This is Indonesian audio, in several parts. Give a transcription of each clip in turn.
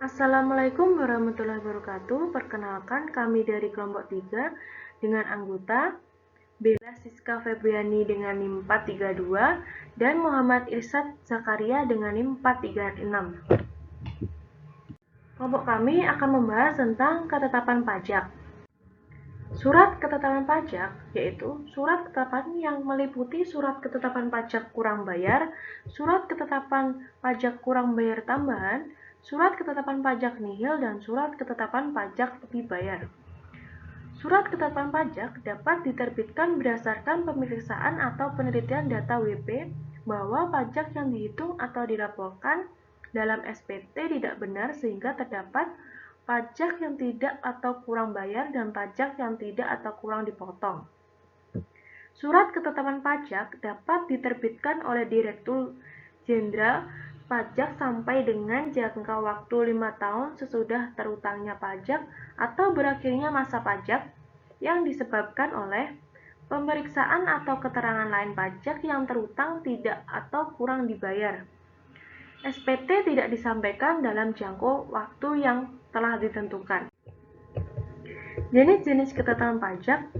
Assalamualaikum warahmatullahi wabarakatuh. Perkenalkan, kami dari kelompok 3 dengan anggota Bella Siska Febriani dengan NIM 432 dan Muhammad Irsad Zakaria dengan NIM 436. Kelompok kami akan membahas tentang ketetapan pajak. Surat ketetapan pajak yaitu surat ketetapan yang meliputi surat ketetapan pajak kurang bayar, surat ketetapan pajak kurang bayar tambahan, surat ketetapan pajak nihil, dan surat ketetapan pajak lebih bayar. Surat ketetapan pajak dapat diterbitkan berdasarkan pemeriksaan atau penelitian data WP bahwa pajak yang dihitung atau dilaporkan dalam SPT tidak benar sehingga terdapat pajak yang tidak atau kurang bayar dan pajak yang tidak atau kurang dipotong. Surat ketetapan pajak dapat diterbitkan oleh Direktur Jenderal Pajak sampai dengan jangka waktu 5 tahun sesudah terutangnya pajak atau berakhirnya masa pajak yang disebabkan oleh pemeriksaan atau keterangan lain pajak yang terutang tidak atau kurang dibayar. SPT tidak disampaikan dalam jangka waktu yang telah ditentukan. Jenis-jenis ketetapan pajak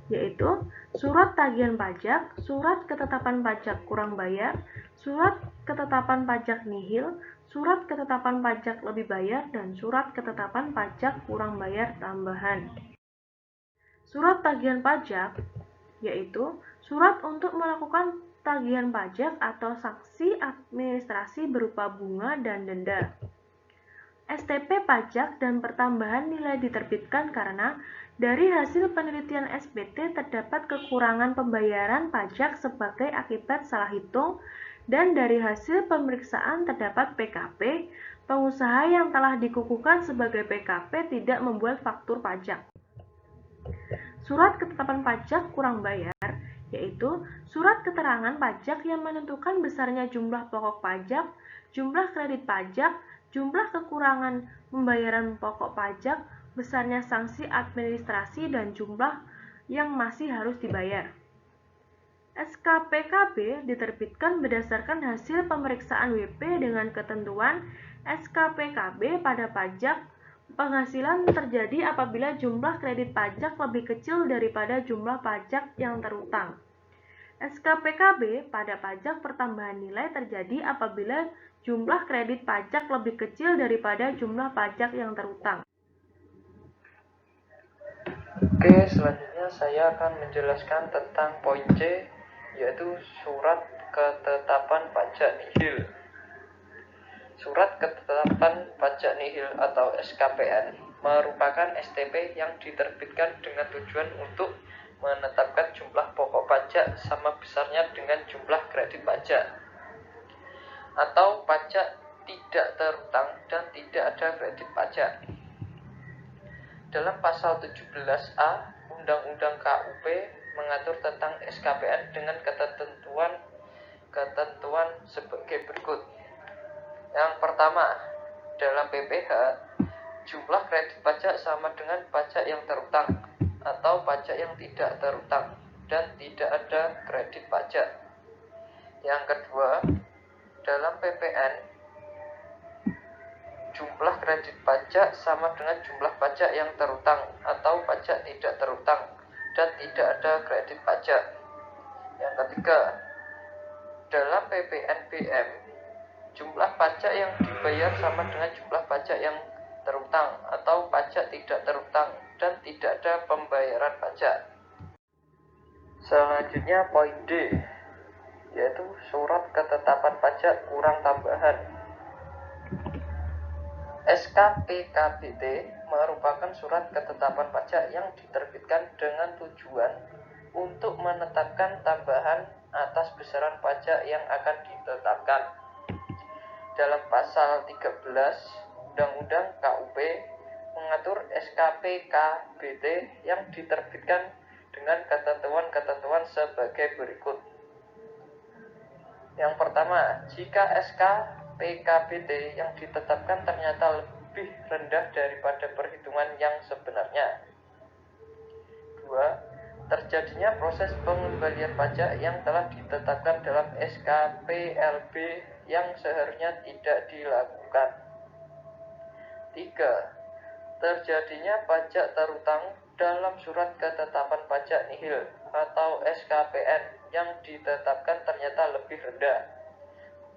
yaitu surat tagihan pajak, surat ketetapan pajak kurang bayar, surat ketetapan pajak nihil, surat ketetapan pajak lebih bayar, dan surat ketetapan pajak kurang bayar tambahan. Surat tagihan pajak yaitu surat untuk melakukan tagihan pajak atau sanksi administrasi berupa bunga dan denda. STP pajak dan pertambahan nilai diterbitkan karena dari hasil penelitian SPT terdapat kekurangan pembayaran pajak sebagai akibat salah hitung, dan dari hasil pemeriksaan terdapat PKP, pengusaha yang telah dikukuhkan sebagai PKP tidak membuat faktur pajak. Surat ketetapan pajak kurang bayar yaitu surat keterangan pajak yang menentukan besarnya jumlah pokok pajak, jumlah kredit pajak, jumlah kekurangan pembayaran pokok pajak, besarnya sanksi administrasi, dan jumlah yang masih harus dibayar. SKPKB diterbitkan berdasarkan hasil pemeriksaan WP dengan ketentuan SKPKB pada pajak penghasilan terjadi apabila jumlah kredit pajak lebih kecil daripada jumlah pajak yang terutang. SKPKB pada pajak pertambahan nilai terjadi apabila jumlah kredit pajak lebih kecil daripada jumlah pajak yang terutang. Oke, selanjutnya saya akan menjelaskan tentang poin C, yaitu surat ketetapan pajak nihil. Surat ketetapan pajak nihil atau SKPN merupakan STP yang diterbitkan dengan tujuan untuk menetapkan jumlah pokok pajak sama besarnya dengan jumlah kredit pajak atau pajak tidak terutang dan tidak ada kredit pajak. Dalam pasal 17A Undang-Undang KUP mengatur tentang SKPN dengan ketentuan sebagai berikut. Yang pertama, dalam PPh, jumlah kredit pajak sama dengan pajak yang terutang atau pajak yang tidak terutang dan tidak ada kredit pajak. Yang kedua, dalam PPN, jumlah kredit pajak sama dengan jumlah pajak yang terutang atau pajak tidak terutang dan tidak ada kredit pajak. Yang ketiga, dalam PPNBM, jumlah pajak yang dibayar sama dengan jumlah pajak yang terutang atau pajak tidak terutang dan tidak ada pembayaran pajak. Selanjutnya poin D, yaitu surat ketetapan pajak kurang tambahan. SKPKBT merupakan surat ketetapan pajak yang diterbitkan dengan tujuan untuk menetapkan tambahan atas besaran pajak yang akan ditetapkan. Dalam pasal 13 Undang-Undang KUP mengatur SKPKBT yang diterbitkan dengan ketentuan-ketentuan sebagai berikut. Yang pertama, jika SKPKBT yang ditetapkan ternyata lebih rendah daripada perhitungan yang sebenarnya. 2. Terjadinya proses pengembalian pajak yang telah ditetapkan dalam SKPLB yang seharusnya tidak dilakukan. 3. Terjadinya pajak terutang dalam surat ketetapan pajak nihil atau SKPN yang ditetapkan ternyata lebih rendah.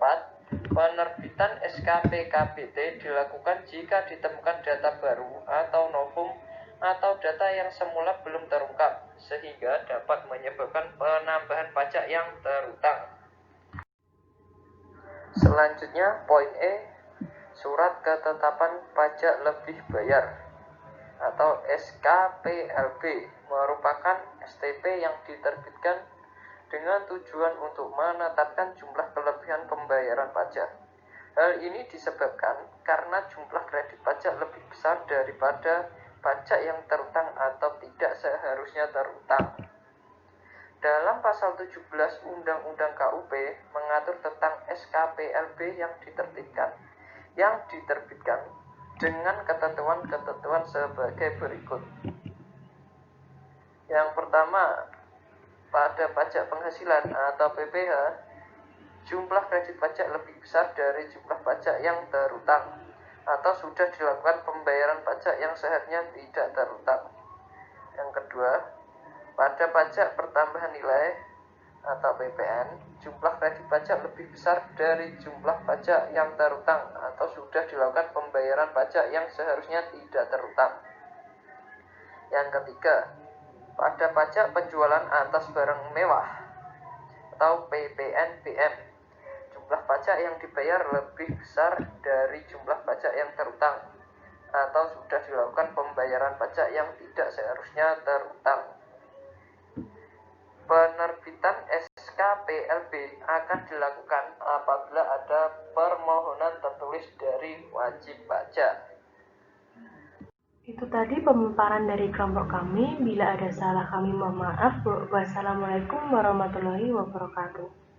4. Penerbitan SKP KBT dilakukan jika ditemukan data baru atau novum atau data yang semula belum terungkap, sehingga dapat menyebabkan penambahan pajak yang terutang. Selanjutnya, poin E, surat ketetapan pajak lebih bayar atau SKPLB merupakan STP yang diterbitkan dengan tujuan untuk menetapkan jumlah kelebihan pembayaran pajak. Hal ini disebabkan karena jumlah kredit pajak lebih besar daripada pajak yang terutang atau tidak seharusnya terutang. Dalam pasal 17 Undang-Undang KUP mengatur tentang SKPLB yang diterbitkan dengan ketentuan-ketentuan sebagai berikut. Yang pertama, pada pajak penghasilan atau PPh, jumlah kredit pajak lebih besar dari jumlah pajak yang terutang atau sudah dilakukan pembayaran pajak yang seharusnya tidak terutang. Yang kedua, pada pajak pertambahan nilai atau PPN, jumlah kredit pajak lebih besar dari jumlah pajak yang terutang atau sudah dilakukan pembayaran pajak yang seharusnya tidak terutang. Yang ketiga, pada pajak penjualan atas barang mewah atau PPNBM, jumlah pajak yang dibayar lebih besar dari jumlah pajak yang terutang atau sudah dilakukan pembayaran pajak yang tidak seharusnya terutang. Penerbitan SKPLB akan dilakukan apabila ada permohonan tertulis dari wajib pajak. Itu tadi pemaparan dari kelompok kami. Bila ada salah kami mohon maaf. Wassalamualaikum warahmatullahi wabarakatuh.